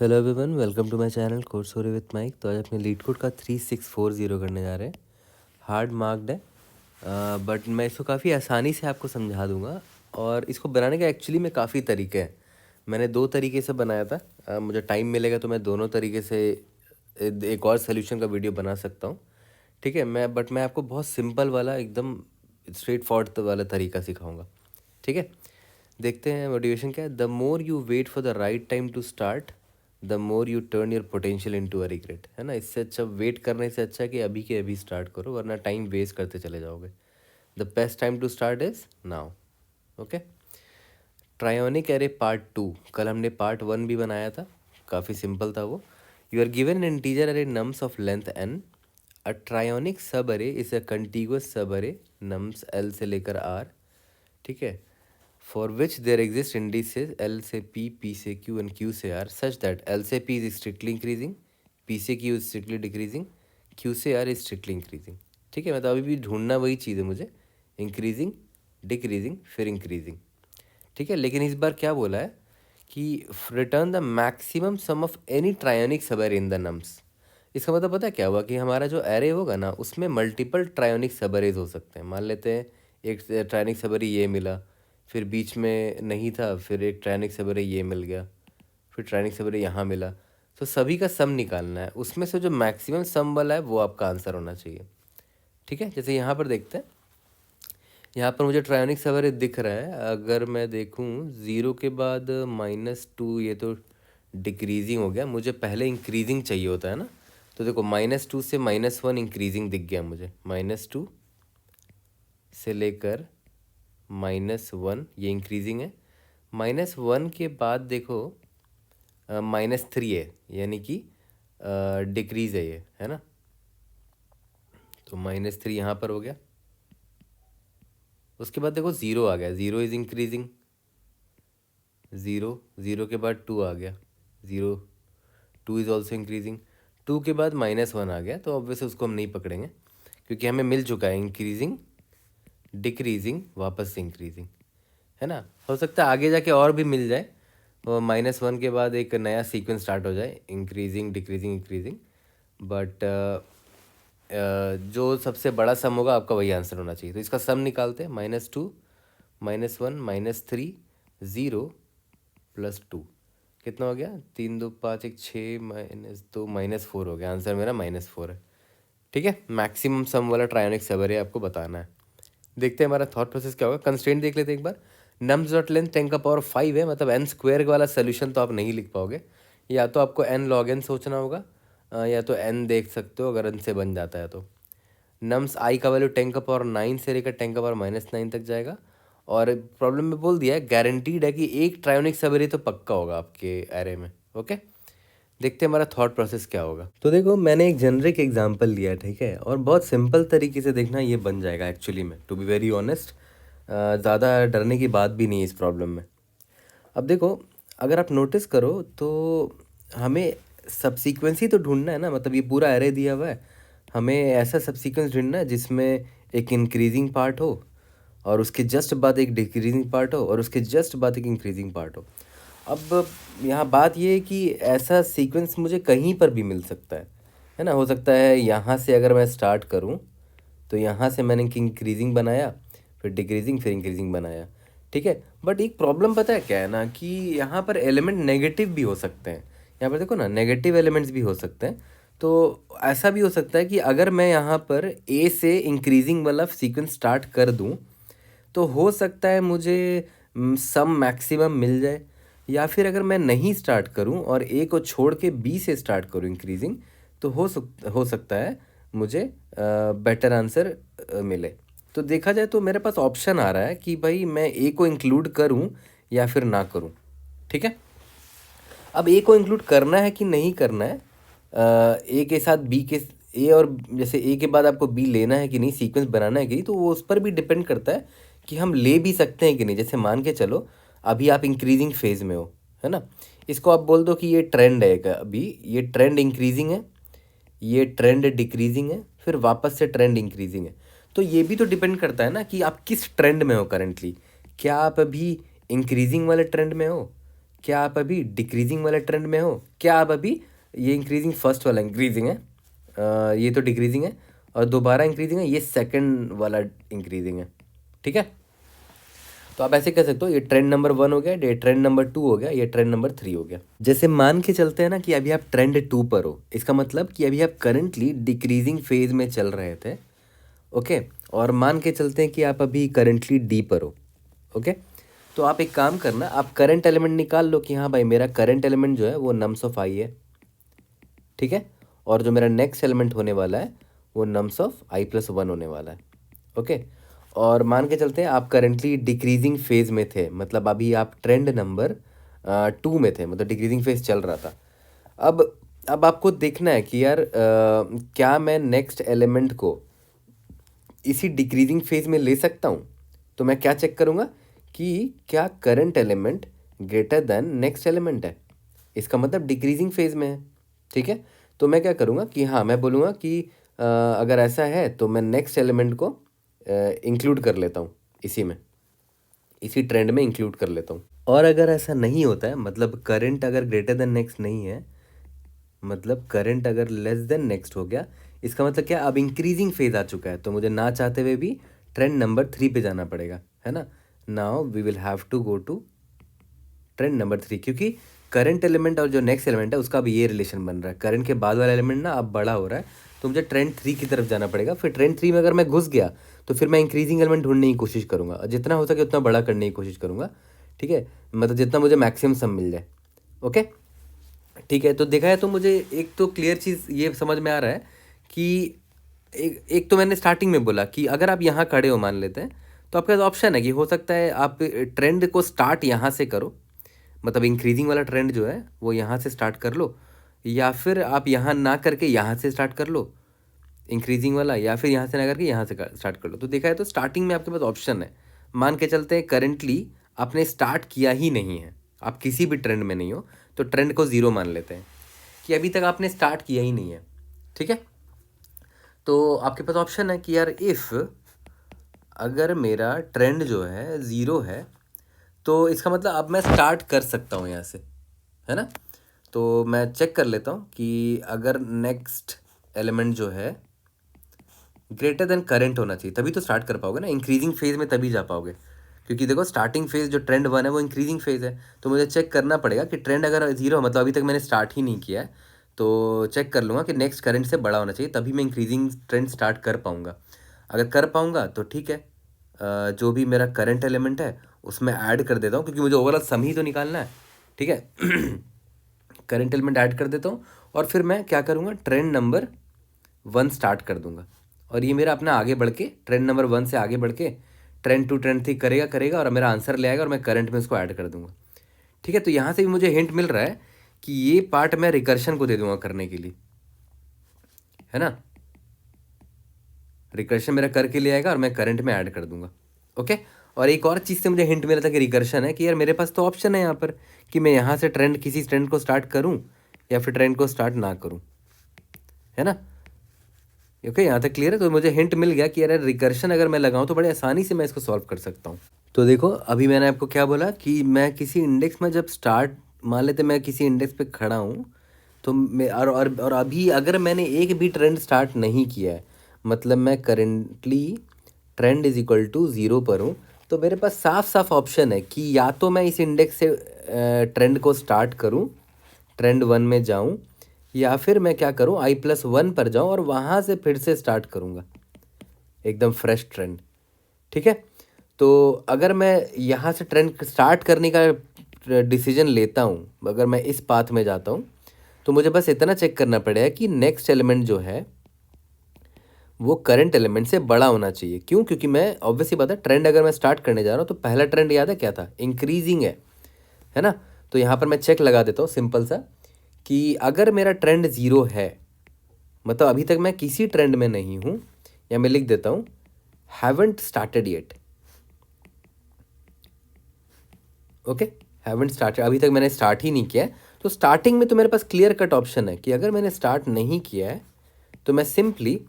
Hello everyone, welcome to my channel code story with Mike. तो आज अपने leet code का 3640 करने जा रहे हैं। हार्ड मार्क्ड है, बट मैं इसको काफ़ी आसानी से आपको समझा दूंगा। और इसको बनाने के एक्चुअली में काफ़ी तरीके हैं। मैंने दो तरीके से बनाया था। मुझे टाइम मिलेगा तो मैं दोनों तरीके से एक और सोल्यूशन का वीडियो बना सकता हूँ। ठीक है, मैं आपको बहुत सिंपल वाला, एकदम स्ट्रेट फॉरवर्ड वाला तरीका सिखाऊंगा। ठीक है, देखते हैं मोटिवेशन क्या है। The more you wait for the right time to start, the more you turn your potential into a regret. है ना, इससे अच्छा वेट करने से अच्छा है कि अभी के अभी स्टार्ट करो, वरना टाइम वेस्ट करते चले जाओगे। The best time to start is now. Okay, trionic array part 2, कल हमने पार्ट 1 भी बनाया था, काफ़ी सिंपल था वो। You are given an integer array nums of length n। A trionic subarray is a contiguous सब अरे नम्स l से लेकर r। ठीक है, for which there exist indices L से P, P से Q and Q से R such that L से P is strictly increasing, P से Q is strictly decreasing, Q से R is strictly increasing। ठीक है, मतलब अभी भी ढूंढना वही चीज़ है मुझे, इंक्रीजिंग, डिक्रीजिंग, फिर इंक्रीजिंग। ठीक है, लेकिन इस बार क्या बोला है कि return the maximum sum of any trionic subarray in the nums. इसका मतलब पता है क्या हुआ कि हमारा जो एरे होगा ना, उसमें मल्टीपल ट्रायोनिक सब एरेज हो सकते हैं। मान लेते हैं एक ट्रायोनिक सब एरे ये मिला, फिर बीच में नहीं था, फिर एक ट्रायोनिक सब एरे ये मिल गया, फिर ट्रायोनिक सब एरे यहाँ मिला। तो सभी का सम निकालना है, उसमें से जो मैक्सिमम सम वाला है वो आपका आंसर होना चाहिए। ठीक है, जैसे यहाँ पर देखते हैं, यहाँ पर मुझे ट्रायोनिक सवेरे दिख रहा है। अगर मैं देखूँ 0 के बाद -2, ये तो डिक्रीजिंग हो गया। मुझे पहले इंक्रीजिंग चाहिए होता है ना। तो देखो -2 से -1 इंक्रीजिंग दिख गया मुझे। -2 से लेकर -1 ये इंक्रीजिंग है। -1 के बाद देखो -3 है, यानी कि डिक्रीज है ये, है ना। तो -3 यहाँ पर हो गया। उसके बाद देखो 0 आ गया, 0 इज़ इंक्रीजिंग। 0 के बाद 2 आ गया, 0, 2 इज़ ऑल्सो इंक्रीजिंग। 2 के बाद -1 आ गया, तो ऑब्वियसली उसको हम नहीं पकड़ेंगे, क्योंकि हमें मिल चुका है इंक्रीजिंग, डिक्रीजिंग, वापस से इंक्रीजिंग। है ना, हो सकता है आगे जाके और भी मिल जाए, और -1 के बाद एक नया सीक्वेंस स्टार्ट हो जाए, इंक्रीजिंग, डिक्रीजिंग, इंक्रीजिंग। बट जो सबसे बड़ा सम होगा आपका वही आंसर होना चाहिए। तो इसका सम निकालते हैं। -2, -1, -3, 0 +2 कितना हो गया? 3 2 5 1 6 -2 -4 हो गया। आंसर मेरा -4 है। ठीक है, मैक्सिमम सम वाला ट्रायोनिक सबरे आपको बताना है। देखते हैं हमारा थॉट प्रोसेस क्या होगा। कंस्ट्रेंट देख लेते हैं एक बार। नम्स डॉट लेंथ 10⁻5 है, मतलब n स्क्वायर वाला सोल्यूशन तो आप नहीं लिख पाओगे। या तो आपको n log n सोचना होगा, या तो n देख सकते हो अगर n से बन जाता है तो। नम्स आई का वैल्यू 10⁻9 से लेकर 10⁻−9 तक जाएगा। और प्रॉब्लम में बोल दिया है, गारंटीड है कि एक ट्रायोनिक सबरी तो पक्का होगा आपके एरे में। ओके, देखते हैं हमारा थॉट प्रोसेस क्या होगा। तो देखो, मैंने एक जेनरिक एग्जांपल लिया, ठीक है, और बहुत सिंपल तरीके से देखना, ये बन जाएगा एक्चुअली में, टू बी वेरी ऑनेस्ट। ज़्यादा डरने की बात भी नहीं है इस प्रॉब्लम में। अब देखो, अगर आप नोटिस करो तो हमें सबसीक्वेंस ही तो ढूंढना है ना। मतलब ये पूरा एरे दिया हुआ है, हमें ऐसा सबसीक्वेंस ढूंढना है जिसमें एक इंक्रीजिंग पार्ट हो, और उसके जस्ट बाद एक डिक्रीजिंग पार्ट हो, और उसके जस्ट बाद एक इंक्रीजिंग पार्ट हो। अब यहाँ बात ये है कि ऐसा सीक्वेंस मुझे कहीं पर भी मिल सकता है ना। हो सकता है यहाँ से अगर मैं स्टार्ट करूँ, तो यहाँ से मैंने इंक्रीजिंग बनाया, फिर डिक्रीजिंग, फिर इंक्रीजिंग बनाया। ठीक है, बट एक प्रॉब्लम पता है क्या है ना, कि यहाँ पर एलिमेंट नेगेटिव भी हो सकते हैं। यहाँ पर देखो ना, नेगेटिव एलिमेंट्स भी हो सकते हैं। तो ऐसा भी हो सकता है कि अगर मैं यहाँ पर ए से इंक्रीजिंग वाला सीक्वेंस स्टार्ट कर दूँ, तो हो सकता है मुझे सम मैक्सिमम मिल जाए। या फिर अगर मैं नहीं स्टार्ट करूं और ए को छोड़ के बी से स्टार्ट करूं इंक्रीजिंग, तो हो सकता है मुझे बेटर आंसर मिले। तो देखा जाए तो मेरे पास ऑप्शन आ रहा है कि भाई मैं ए को इंक्लूड करूं या फिर ना करूं। ठीक है, अब ए को इंक्लूड करना है कि नहीं करना है, ए के साथ बी के, ए और जैसे ए के बाद आपको बी लेना है कि नहीं, सीक्वेंस बनाना है कि नहीं, तो वो उस पर भी डिपेंड करता है कि हम ले भी सकते हैं कि नहीं। जैसे मान के चलो अभी आप इंक्रीजिंग फेज में हो, है ना। इसको आप बोल दो कि ये ट्रेंड है, अभी ये ट्रेंड इंक्रीजिंग है, ये ट्रेंड डिक्रीजिंग है, फिर वापस से ट्रेंड इंक्रीजिंग है। तो ये भी तो डिपेंड करता है ना कि आप किस ट्रेंड में हो करेंटली। क्या आप अभी इंक्रीजिंग वाले ट्रेंड में हो, क्या आप अभी डिक्रीजिंग वाले ट्रेंड में हो, क्या आप अभी, ये इंक्रीजिंग फर्स्ट वाला इंक्रीजिंग है, ये तो डिक्रीजिंग है, और दोबारा इंक्रीजिंग है, ये सेकंड वाला इंक्रीजिंग है, ठीक है। तो आप ऐसे कह सकते हो ये ट्रेंड नंबर 1 हो गया, ये ट्रेंड नंबर 2 हो गया, ये ट्रेंड नंबर 3 हो गया। जैसे मान के चलते हैं ना कि अभी आप ट्रेंड 2 पर हो, इसका मतलब कि अभी आप करंटली डिक्रीजिंग फेज में चल रहे थे, ओके। और मान के चलते हैं कि आप अभी करंटली डी पर हो, ओके। तो आप एक काम करना, आप करंट एलिमेंट निकाल लो कि हाँ भाई मेरा करंट एलिमेंट जो है वो नम्स ऑफ आई है, ठीक है। और जो मेरा नेक्स्ट एलिमेंट होने वाला है वो नम्स ऑफ आई प्लस 1 होने वाला है, ओके। और मान के चलते हैं आप करेंटली डिक्रीजिंग फेज में थे, मतलब अभी आप ट्रेंड नंबर 2 में थे, मतलब डिक्रीजिंग फेज चल रहा था। अब आपको देखना है कि यार क्या मैं नेक्स्ट एलिमेंट को इसी डिक्रीजिंग फेज में ले सकता हूँ। तो मैं क्या चेक करूँगा कि क्या current element greater than next element है, इसका मतलब डिक्रीजिंग फेज में है, ठीक है। तो मैं क्या करूँगा कि हाँ, मैं बोलूँगा कि अगर ऐसा है तो मैं नेक्स्ट एलिमेंट को इंक्लूड कर लेता हूँ इसी में, इसी ट्रेंड में इंक्लूड कर लेता हूँ। और अगर ऐसा नहीं होता है, मतलब करंट अगर ग्रेटर देन नेक्स्ट नहीं है, मतलब करंट अगर लेस देन नेक्स्ट हो गया, इसका मतलब क्या, अब इंक्रीजिंग फेज आ चुका है, तो मुझे ना चाहते हुए भी ट्रेंड नंबर 3 पे जाना पड़ेगा, है ना। Now we will have to go to trend number 3, क्योंकि करंट एलिमेंट और जो नेक्स्ट एलिमेंट है उसका अब ये रिलेशन बन रहा है, करंट के बाद वाला एलिमेंट ना अब बड़ा हो रहा है, तो मुझे ट्रेंड 3 की तरफ जाना पड़ेगा। फिर ट्रेंड 3 में अगर मैं घुस गया तो फिर मैं इंक्रीजिंग एलिमेंट ढूंढने की कोशिश करूँगा, और जितना हो सके उतना बड़ा करने की कोशिश करूँगा, ठीक है, मतलब जितना मुझे मैक्सिमम सम मिल जाए, ओके, ठीक है। तो देखा है तो मुझे एक तो क्लियर चीज़ ये समझ में आ रहा है कि एक तो मैंने स्टार्टिंग में बोला कि अगर आप यहाँ खड़े हो मान लेते हैं, तो आपके पास ऑप्शन है कि हो सकता है आप ट्रेंड को स्टार्ट यहाँ से करो, मतलब इंक्रीजिंग वाला ट्रेंड जो है वो यहाँ से स्टार्ट कर लो, या फिर आप यहाँ ना करके यहाँ से स्टार्ट कर लो इंक्रीजिंग वाला, या फिर यहाँ से ना करके यहाँ से स्टार्ट कर लो। तो देखा है तो स्टार्टिंग में आपके पास ऑप्शन है। मान के चलते हैं करेंटली आपने स्टार्ट किया ही नहीं है, आप किसी भी ट्रेंड में नहीं हो, तो ट्रेंड को 0 मान लेते हैं कि अभी तक आपने स्टार्ट किया ही नहीं है, ठीक है। तो आपके पास ऑप्शन है कि यार इफ़ अगर मेरा ट्रेंड जो है 0 है, तो इसका मतलब अब मैं स्टार्ट कर सकता हूँ यहाँ से, है ना। तो मैं चेक कर लेता हूँ कि अगर नेक्स्ट एलिमेंट जो है ग्रेटर देन करंट होना चाहिए, तभी तो स्टार्ट कर पाओगे ना, इंक्रीजिंग फेज में तभी जा पाओगे, क्योंकि देखो स्टार्टिंग फेज जो ट्रेंड 1 है वो इंक्रीजिंग फेज है। तो मुझे चेक करना पड़ेगा कि ट्रेंड अगर 0 मतलब अभी तक मैंने स्टार्ट ही नहीं किया है, तो चेक कर लूँगा कि नेक्स्ट करंट से बड़ा होना चाहिए, तभी मैं इंक्रीजिंग ट्रेंड स्टार्ट कर पाऊँगा। अगर कर पाऊँगा तो ठीक है, जो भी मेरा करंट एलिमेंट है उसमें ऐड कर देता हूँ, क्योंकि मुझे ओवरऑल सम ही तो निकालना है, ठीक है। करंट एलिमेंट ऐड कर देता हूँ, और फिर मैं क्या करूँगा, ट्रेंड नंबर 1 स्टार्ट कर दूंगा, और ये मेरा अपना आगे बढ़ के ट्रेंड नंबर 1 से आगे बढ़ के ट्रेंड 2 ट्रेंड 3 करेगा और मेरा आंसर ले आएगा, और मैं करंट में उसको ऐड कर दूंगा, ठीक है। तो यहाँ से भी मुझे हिंट मिल रहा है कि ये पार्ट मैं रिकर्शन को दे दूंगा करने के लिए, है ना। रिकर्शन मेरा करके ले आएगा और मैं करंट में ऐड कर दूंगा, ओके। और एक और चीज़ से मुझे हिंट मिला था कि रिकर्शन है, कि यार मेरे पास तो ऑप्शन है यहाँ पर कि मैं यहाँ से ट्रेंड किसी ट्रेंड को स्टार्ट करूँ या फिर ट्रेंड को स्टार्ट ना करूँ, है ना। ओके, यहाँ तक क्लियर है। तो मुझे हिंट मिल गया कि यार रिकर्शन अगर मैं लगाऊँ तो बड़े आसानी से मैं इसको सॉल्व कर सकता हूँ। तो देखो अभी मैंने आपको क्या बोला कि मैं किसी इंडेक्स में जब स्टार्ट, मान लेते मैं किसी इंडेक्स पे खड़ा हूँ, तो मैं और अभी अगर मैंने एक भी ट्रेंड स्टार्ट नहीं किया है, मतलब मैं currently trend is equal to 0 पर हूँ, तो मेरे पास साफ साफ ऑप्शन है कि या तो मैं इस इंडेक्स से ट्रेंड को स्टार्ट करूँ, ट्रेंड 1 में जाऊँ, या फिर मैं क्या करूँ i+1 पर जाऊँ और वहाँ से फिर से स्टार्ट करूँगा एकदम फ्रेश ट्रेंड, ठीक है। तो अगर मैं यहाँ से ट्रेंड स्टार्ट करने का डिसीजन लेता हूँ, अगर मैं इस पाथ में जाता हूँ, तो मुझे बस इतना चेक करना पड़ेगा कि नेक्स्ट एलिमेंट जो है वो करंट एलिमेंट से बड़ा होना चाहिए। क्यों? क्योंकि मैं ऑब्वियसली बात है, ट्रेंड अगर मैं स्टार्ट करने जा रहा हूँ तो पहला ट्रेंड याद है क्या था, इंक्रीजिंग है ना। तो यहाँ पर मैं चेक लगा देता हूँ सिंपल सा कि अगर मेरा ट्रेंड 0 है, मतलब अभी तक मैं किसी ट्रेंड में नहीं हूँ, या मैं लिख देता हूँ haven't started yet, okay, haven't started, अभी तक मैंने स्टार्ट ही नहीं किया है। तो स्टार्टिंग में तो मेरे पास क्लियर कट ऑप्शन है कि अगर मैंने स्टार्ट नहीं किया है तो मैं सिंपली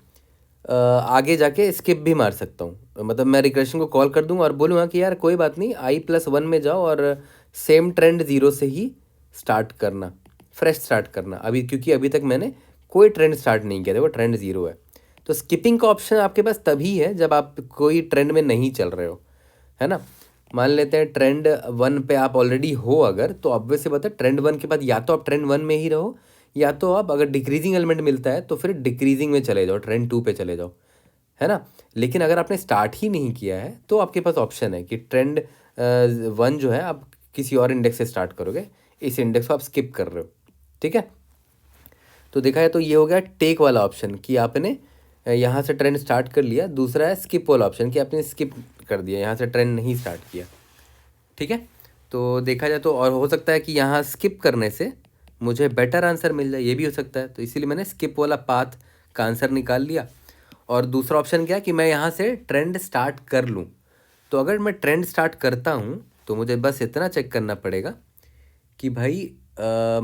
आगे जाके स्किप भी मार सकता हूँ, मतलब मैं रिकर्शन को कॉल कर दूंगा और बोलूँगा कि यार कोई बात नहीं, i+1 में जाओ और सेम ट्रेंड ज़ीरो से ही स्टार्ट करना, फ्रेश स्टार्ट करना अभी, क्योंकि अभी तक मैंने कोई ट्रेंड स्टार्ट नहीं किया था, वो ट्रेंड ज़ीरो है। तो स्किपिंग का ऑप्शन आपके पास तभी है जब आप कोई ट्रेंड में नहीं चल रहे हो, है ना। मान लेते हैं ट्रेंड वन पे आप ऑलरेडी हो अगर, तो ऑब्वियस से बात है ट्रेंड वन के बाद या तो आप ट्रेंड वन में ही रहो, या तो आप अगर डिक्रीजिंग एलिमेंट मिलता है तो फिर डिक्रीजिंग में चले जाओ, ट्रेंड टू पे चले जाओ, है ना। लेकिन अगर आपने स्टार्ट ही नहीं किया है तो आपके पास ऑप्शन है कि ट्रेंड वन जो है आप किसी और इंडेक्स से स्टार्ट करोगे, इस इंडेक्स को आप स्किप कर रहे हो, ठीक है। तो देखा है, तो ये हो गया टेक वाला ऑप्शन कि आपने यहाँ से ट्रेंड स्टार्ट कर लिया। दूसरा है स्किप वाला ऑप्शन कि आपने स्किप कर दिया, यहाँ से ट्रेंड नहीं स्टार्ट किया, ठीक है। तो देखा जाए तो और हो सकता है कि यहाँ स्किप करने से मुझे बेटर आंसर मिल जाए, ये भी हो सकता है। तो इसीलिए मैंने स्किप वाला पाथ का आंसर निकाल लिया। और दूसरा ऑप्शन क्या है कि मैं यहाँ से ट्रेंड स्टार्ट कर लूँ। तो अगर मैं ट्रेंड स्टार्ट करता हूँ तो मुझे बस इतना चेक करना पड़ेगा कि भाई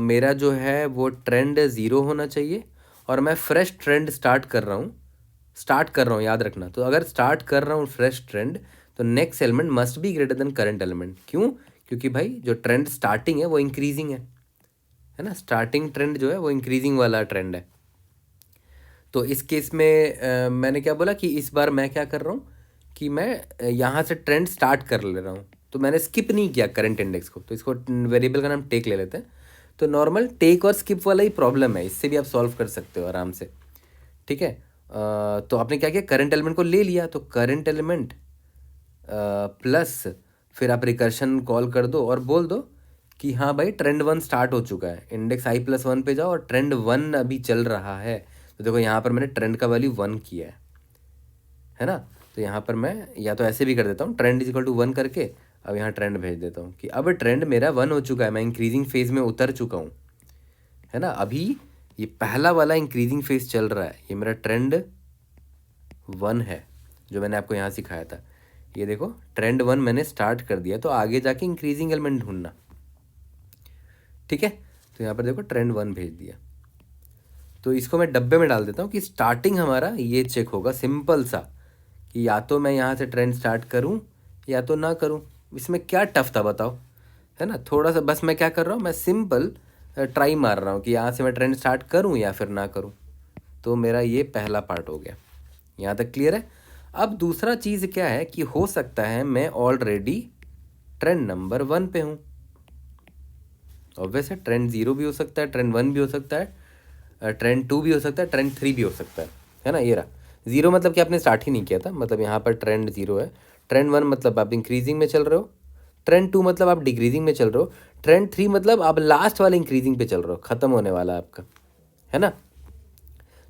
मेरा जो है वो ट्रेंड ज़ीरो होना चाहिए और मैं फ्रेश ट्रेंड स्टार्ट कर रहा हूँ, याद रखना। तो अगर स्टार्ट कर रहा हूँ फ्रेश ट्रेंड, तो next element must be greater than current element. क्यों? क्योंकि भाई जो ट्रेंड स्टार्टिंग है वो इंक्रीजिंग है ना। स्टार्टिंग ट्रेंड जो है वो इंक्रीजिंग वाला ट्रेंड है। तो इस केस में मैंने क्या बोला कि इस बार मैं क्या कर रहा हूँ कि मैं यहाँ से ट्रेंड स्टार्ट कर ले रहा हूँ। तो मैंने स्किप नहीं किया करंट इंडेक्स को, तो इसको वेरिएबल का नाम टेक ले लेते हैं। तो नॉर्मल टेक और स्किप वाला ही प्रॉब्लम है, इससे भी आप सॉल्व कर सकते हो आराम से, ठीक है। तो आपने क्या किया, करंट एलिमेंट को ले लिया, तो करंट एलिमेंट प्लस फिर आप रिकर्शन कॉल कर दो और बोल दो कि हाँ भाई ट्रेंड वन स्टार्ट हो चुका है, इंडेक्स i प्लस वन पे जाओ और ट्रेंड वन अभी चल रहा है। तो देखो यहाँ पर मैंने ट्रेंड का वैल्यू वन किया है ना। तो यहाँ पर मैं या तो ऐसे भी कर देता हूँ, trend is equal to one करके अब यहाँ ट्रेंड भेज देता हूँ कि अब ट्रेंड मेरा वन हो चुका है, मैं इंक्रीजिंग फेज में उतर चुका हूँ, है ना। अभी ये पहला वाला इंक्रीजिंग फेज चल रहा है, ये मेरा ट्रेंड वन है जो मैंने आपको यहाँ सिखाया था। ये देखो ट्रेंड वन मैंने स्टार्ट कर दिया, तो आगे जाके इंक्रीजिंग एलिमेंट ढूंढना, ठीक है। तो यहाँ पर देखो ट्रेंड वन भेज दिया। तो इसको मैं डब्बे में डाल देता हूँ कि स्टार्टिंग हमारा ये चेक होगा सिंपल सा कि या तो मैं यहाँ से ट्रेंड स्टार्ट करूँ या तो ना करूँ। इसमें क्या टफ था बताओ, है ना। थोड़ा सा बस मैं क्या कर रहा हूँ, मैं सिंपल ट्राई मार रहा हूँ कि यहाँ से मैं ट्रेंड स्टार्ट करूँ या फिर ना करूँ। तो मेरा ये पहला पार्ट हो गया, यहाँ तक क्लियर है। अब दूसरा चीज़ क्या है कि हो सकता है मैं ऑलरेडी ट्रेंड नंबर वन पे हूँ। ऑब्वियस है, ट्रेंड ज़ीरो भी हो सकता है, ट्रेंड वन भी हो सकता है, ट्रेंड टू भी हो सकता है, ट्रेंड थ्री भी हो सकता है ना। ये रहा ज़ीरो, मतलब कि आपने स्टार्ट ही नहीं किया था, मतलब यहाँ पर ट्रेंड ज़ीरो है। ट्रेंड वन मतलब आप इंक्रीजिंग में चल रहे हो, ट्रेंड टू मतलब आप डिक्रीजिंग में चल रहे हो, ट्रेंड थ्री मतलब आप लास्ट वाले इंक्रीजिंग पे चल रहे हो, ख़त्म होने वाला है आपका, है ना।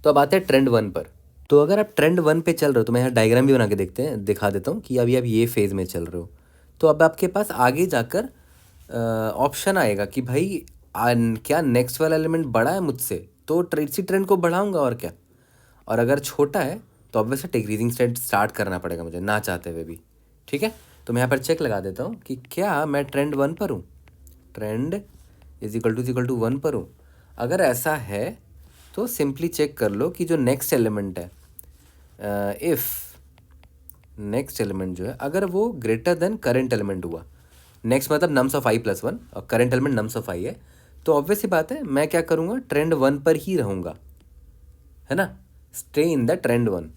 तो अब आते हैं ट्रेंड वन पर। तो अगर आप ट्रेंड वन पे चल रहे हो, तो मैं यहाँ डायग्राम भी बना के दिखा देता हूँ कि अभी आप ये फेज़ में चल रहे हो। तो अब आपके पास आगे जाकर ऑप्शन आएगा कि भाई क्या नेक्स्ट वाला एलिमेंट बड़ा है मुझसे, तो इसी ट्रेंड को बढ़ाऊंगा और क्या। और अगर छोटा है तो ऑब्वियसली डिक्रीजिंग ट्रेंड स्टार्ट करना पड़ेगा मुझे, ना चाहते हुए भी, ठीक है। तो मैं यहाँ पर चेक लगा देता हूँ कि क्या मैं ट्रेंड वन पर हूँ, trend is equal to one पर हूँ। अगर ऐसा है तो सिंपली चेक कर लो कि जो नेक्स्ट एलिमेंट है, इफ़ नेक्स्ट एलिमेंट जो है अगर वो ग्रेटर देन करेंट एलिमेंट हुआ, नेक्स्ट मतलब nums of i plus one और current element nums of i है, तो ऑब्वियस सी बात है मैं क्या करूँगा, ट्रेंड वन पर ही रहूँगा, है ना, stay in the trend one.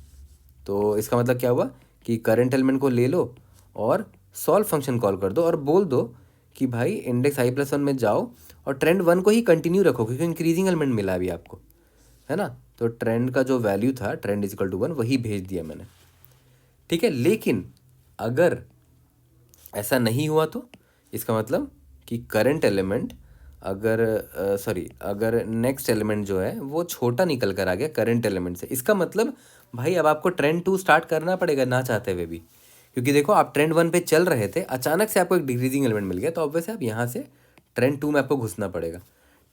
तो इसका मतलब क्या हुआ कि करेंट एलिमेंट को ले लो और सॉल्व फंक्शन कॉल कर दो और बोल दो कि भाई इंडेक्स i प्लस वन में जाओ और ट्रेंड वन को ही कंटिन्यू रखो क्योंकि इंक्रीजिंग एलिमेंट मिला अभी आपको, है ना। तो ट्रेंड का जो वैल्यू था trend is equal to one वही भेज दिया मैंने, ठीक है। लेकिन अगर ऐसा नहीं हुआ तो इसका मतलब कि करंट एलिमेंट अगर नेक्स्ट एलिमेंट जो है वो छोटा निकल कर आ गया करंट एलिमेंट से, इसका मतलब भाई अब आपको ट्रेंड टू स्टार्ट करना पड़ेगा ना चाहते हुए भी। क्योंकि देखो आप ट्रेंड वन पे चल रहे थे, अचानक से आपको एक डिक्रीजिंग एलिमेंट मिल गया, तो ऑब्वियस है आप यहाँ से ट्रेंड टू में आपको घुसना पड़ेगा,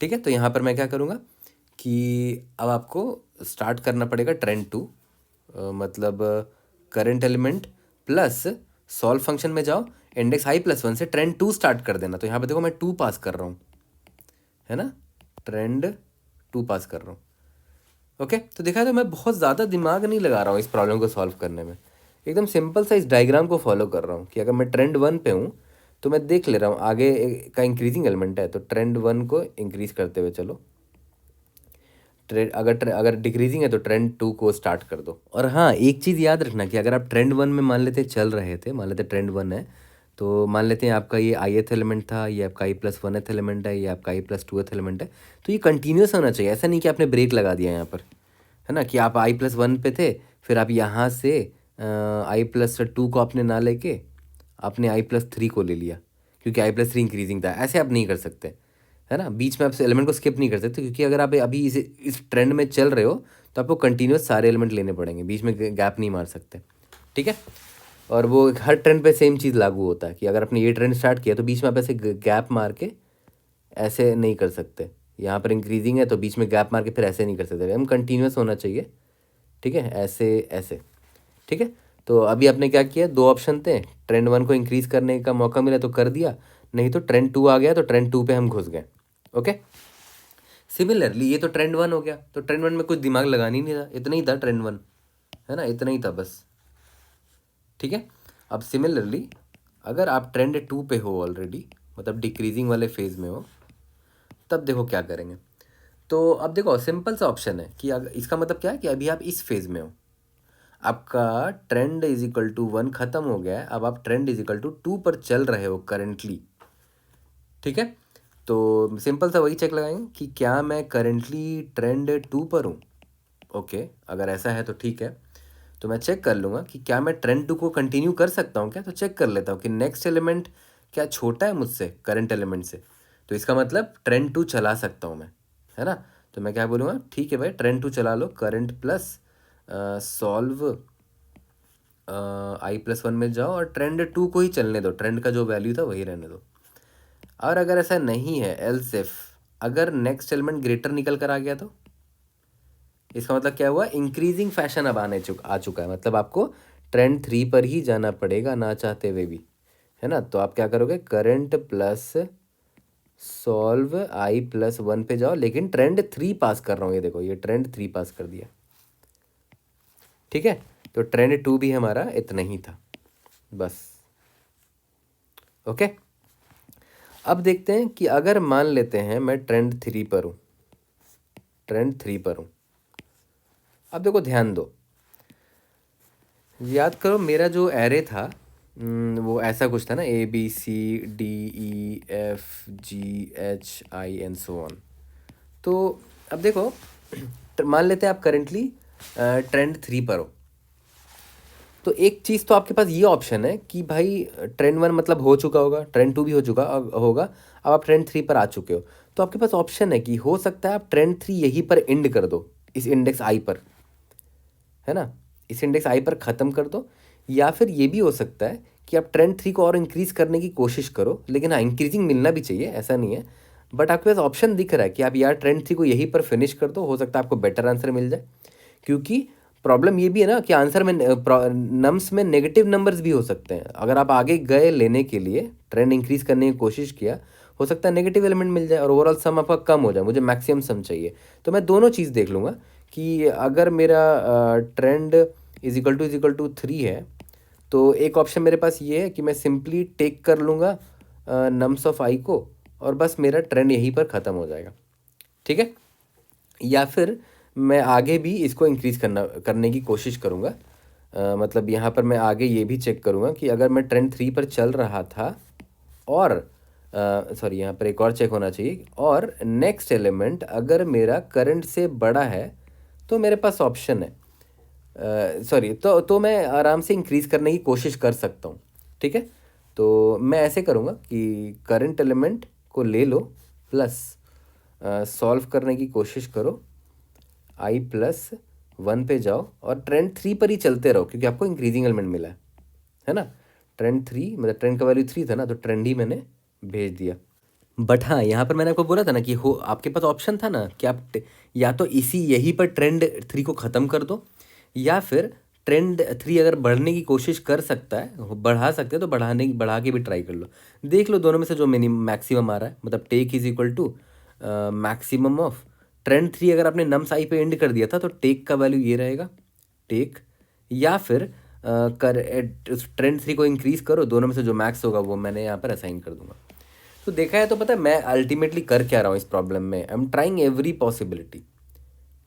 ठीक है। तो यहाँ पर मैं क्या करूँगा कि अब आपको स्टार्ट करना पड़ेगा ट्रेंड टू, मतलब current element plus solve function में जाओ, इंडेक्स i प्लस वन से ट्रेंड टू स्टार्ट कर देना। तो यहाँ पे देखो मैं टू पास कर रहा हूँ, है ना, ट्रेंड टू पास कर रहा हूँ, ओके। तो देखा तो मैं बहुत ज़्यादा दिमाग नहीं लगा रहा हूँ इस प्रॉब्लम को सॉल्व करने में, एकदम सिंपल सा इस डायग्राम को फॉलो कर रहा हूँ कि अगर मैं ट्रेंड वन पे हूँ तो मैं देख ले रहा हूँ आगे का इंक्रीजिंग एलिमेंट है, तो ट्रेंड 1 को इंक्रीज करते हुए चलो, अगर डिक्रीजिंग है तो ट्रेंड 2 को स्टार्ट कर दो। और हाँ, एक चीज़ याद रखना कि अगर आप ट्रेंड 1 में मान लेते चल रहे थे, मान लेते ट्रेंड 1 है, तो मान लेते हैं आपका ये ith एलिमेंट था, ये आपका i+1th एलिमेंट है, ये आपका i+2th एलिमेंट है, तो ये कंटिन्यूस होना चाहिए। ऐसा नहीं कि आपने ब्रेक लगा दिया यहाँ पर, है ना, कि आप i+1 पे थे, फिर आप यहाँ से i+2 को आपने ना लेके आपने i+3 को ले लिया क्योंकि i+3 इंक्रीजिंग था। ऐसे आप नहीं कर सकते, है ना। बीच में आप एलिमेंट को स्किप नहीं कर सकते, क्योंकि अगर आप अभी इस ट्रेंड में चल रहे हो तो आपको कंटिन्यूस सारे एलिमेंट लेने पड़ेंगे, बीच में गैप नहीं मार सकते, ठीक है। और वो हर ट्रेंड पे सेम चीज़ लागू होता है कि अगर आपने ये ट्रेंड स्टार्ट किया तो बीच में आप ऐसे गैप मार के ऐसे नहीं कर सकते। यहाँ पर इंक्रीजिंग है तो बीच में गैप मार के फिर ऐसे नहीं कर सकते, हम कंटिन्यूस होना चाहिए, ठीक है, ऐसे ऐसे, ठीक है। तो अभी आपने क्या किया, दो ऑप्शन थे, ट्रेंड 1 को इंक्रीज करने का मौका मिला तो कर दिया, नहीं तो ट्रेंड 2 आ गया तो ट्रेंड 2 पे हम घुस गए। ओके, सिमिलरली ये तो ट्रेंड 1 हो गया, तो ट्रेंड 1 में कुछ दिमाग लगानी नहीं था, इतना ही था ट्रेंड 1, है ना, इतना ही था बस, ठीक है। अब सिमिलरली अगर आप ट्रेंड 2 पे हो ऑलरेडी, मतलब डिक्रीजिंग वाले फेज में हो, तब देखो क्या करेंगे। तो अब देखो सिंपल सा ऑप्शन है कि अगर इसका मतलब क्या है कि अभी आप इस फेज में हो, आपका ट्रेंड इज इक्वल टू 1 खत्म हो गया है, अब आप ट्रेंड इज इक्वल टू 2 पर चल रहे हो करेंटली, ठीक है। तो सिंपल सा वही चेक लगाएंगे कि क्या मैं करेंटली ट्रेंड 2 पर हूँ। ओके, अगर ऐसा है तो ठीक है, तो मैं चेक कर लूँगा कि क्या मैं ट्रेंड 2 को कंटिन्यू कर सकता हूँ क्या। तो चेक कर लेता हूँ कि नेक्स्ट एलिमेंट क्या छोटा है मुझसे करंट एलिमेंट से, तो इसका मतलब ट्रेंड 2 चला सकता हूँ मैं, है ना। तो मैं क्या बोलूँगा, ठीक है भाई ट्रेंड 2 चला लो, करंट प्लस सॉल्व i+1 में जाओ और ट्रेंड 2 को ही चलने दो, ट्रेंड का जो वैल्यू था वही रहने दो। और अगर ऐसा नहीं है, एल्स इफ अगर नेक्स्ट एलिमेंट ग्रेटर निकल कर आ गया तो इसका मतलब क्या हुआ, इंक्रीजिंग फैशन अब आ चुका है, मतलब आपको ट्रेंड 3 पर ही जाना पड़ेगा ना चाहते हुए भी, है ना। तो आप क्या करोगे, करंट प्लस सॉल्व i+1 पे जाओ, लेकिन ट्रेंड 3 पास कर रहा हूँ, ये देखो ये ट्रेंड 3 पास कर दिया, ठीक है। तो ट्रेंड 2 भी हमारा इतना ही था बस। ओके, अब देखते हैं कि अगर मान लेते हैं मैं ट्रेंड 3 पर हूँ, ट्रेंड 3 पर हूँ। अब देखो ध्यान दो, याद करो मेरा जो एरे था वो ऐसा कुछ था ना, ABCDEFGHI तो अब देखो मान लेते हैं आप करेंटली ट्रेंड 3 पर हो, तो एक चीज़ तो आपके पास ये ऑप्शन है कि भाई ट्रेंड 1 मतलब हो चुका होगा, ट्रेंड 2 भी हो चुका होगा, अब आप ट्रेंड 3 पर आ चुके हो, तो आपके पास ऑप्शन है कि हो सकता है आप ट्रेंड 3 यहीं पर एंड कर दो, इस इंडेक्स आई पर, है ना, इस इंडेक्स आई पर ख़त्म कर दो। या फिर ये भी हो सकता है कि आप ट्रेंड 3 को और इंक्रीज़ करने की कोशिश करो, लेकिन हाँ इंक्रीजिंग मिलना भी चाहिए, ऐसा नहीं है, बट आपके पास ऑप्शन दिख रहा है कि आप यार ट्रेंड 3 को यहीं पर फिनिश कर दो, हो सकता है आपको बेटर आंसर मिल जाए। क्योंकि प्रॉब्लम ये भी है ना कि आंसर में नम्स में नेगेटिव नंबर्स भी हो सकते हैं, अगर आप आगे गए लेने के लिए ट्रेंड इंक्रीज करने की कोशिश किया, हो सकता है नेगेटिव एलिमेंट मिल जाए और ओवरऑल सम आपका कम हो जाए, मुझे मैक्सिमम सम चाहिए। तो मैं दोनों चीज़ देख लूँगा कि अगर मेरा ट्रेंड इज इक्वल टू 3 है, तो एक ऑप्शन मेरे पास ये है कि मैं सिंपली टेक कर लूँगा नम्स ऑफ आई को और बस मेरा ट्रेंड यहीं पर ख़त्म हो जाएगा, ठीक है। या फिर मैं आगे भी इसको इंक्रीज़ करने की कोशिश करूँगा, मतलब यहाँ पर मैं आगे ये भी चेक करूँगा कि अगर मैं ट्रेंड 3 पर चल रहा था और सॉरी यहाँ पर एक और चेक होना चाहिए, और नेक्स्ट एलिमेंट अगर मेरा करंट से बड़ा है तो मेरे पास ऑप्शन है, सॉरी तो मैं आराम से इंक्रीज़ करने की कोशिश कर सकता हूँ, ठीक है। तो मैं ऐसे करूँगा कि करंट एलिमेंट को ले लो प्लस सॉल्व करने की कोशिश करो, i+1 पे जाओ और ट्रेंड 3 पर ही चलते रहो, क्योंकि आपको इंक्रीजिंग एलिमेंट मिला है ना। ट्रेंड 3 मतलब ट्रेंड का वैल्यू 3 था ना, तो ट्रेंड ही मैंने भेज दिया। बट हाँ यहाँ पर मैंने आपको बोला था ना कि हो आपके पास ऑप्शन था ना कि आप या तो इसी यहीं पर ट्रेंड 3 को ख़त्म कर दो, या फिर ट्रेंड 3 अगर बढ़ने की कोशिश कर सकता है, बढ़ा सकते हैं तो बढ़ा के भी ट्राई कर लो, देख लो दोनों में से जो मैक्सिमम आ रहा है, मतलब take is equal to maximum of trend 3। अगर आपने नम्स आई पे एंड कर दिया था तो टेक का वैल्यू ये रहेगा, टेक, या फिर ट्रेंड 3 को इंक्रीज करो, दोनों में से जो मैक्स होगा वो मैंने यहाँ पर असाइन कर दूंगा। तो देखा है तो पता है मैं अल्टीमेटली कर क्या रहा हूँ इस प्रॉब्लम में, I am trying every possibility.